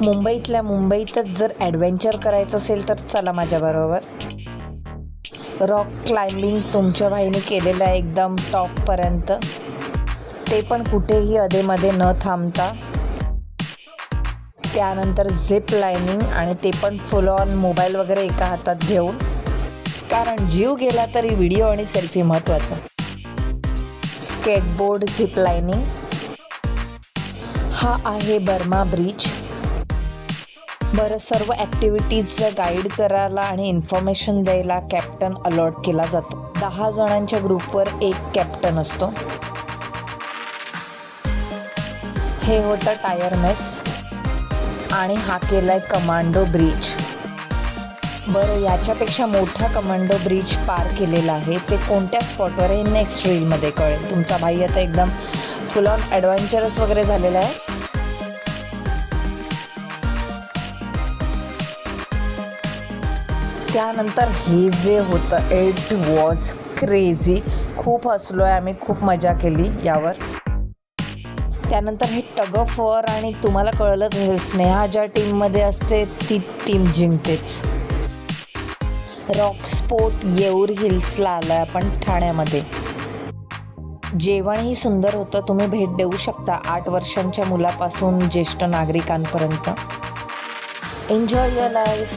मुंबईतल्या मुंबईतच जर ॲडव्हेंचर करायचं असेल तर चला माझ्याबरोबर. रॉक क्लाइम्बिंग तुमच्या भाईने केलेलं आहे एकदम टॉपपर्यंत, ते पण कुठेही अधेमध्ये न थांबता. त्यानंतर झिप लाईनिंग, आणि ते पण फुल ऑन मोबाईल वगैरे एका हातात घेऊन, कारण जीव गेला तरी व्हिडिओ आणि सेल्फी महत्त्वाचा. Skateboard zip lining. हा आहे बर्मा ब्रिज. बरं, सर्व ॲक्टिव्हिटीजचं गाईड करायला आणि इन्फॉर्मेशन द्यायला कॅप्टन अलॉट केला जातो. 10 जणांच्या ग्रुपवर एक कॅप्टन असतो. हे होतं टायर मेस, आणि हा केलाय कमांडो ब्रिज. बरं, याच्यापेक्षा मोठा कमांडो ब्रिज पार केलेला आहे. ते कोणत्या स्पॉटवर आहे नेक्स्ट रीलमध्ये कळेल. तुमचा भाई आता एकदम फुल ऑन ॲडव्हेंचरस वगैरे झालेला आहे. त्यानंतर हे जे होतं इट वॉज क्रेझी. खूप हसलो आहे आम्ही, खूप मजा केली यावर. त्यानंतर हे टग ऑफ वॉर, आणि तुम्हाला कळलंच असेल स्नेहा ज्या टीममध्ये असते ती टीम जिंकतेच. रॉक स्पोर्ट येऊर हिल्सला आलो आहे आपण ठाण्यामध्ये. जेवणही सुंदर होतं. तुम्ही भेट देऊ शकता 8 वर्षांच्या मुलापासून ज्येष्ठ नागरिकांपर्यंत. Enjoy your life.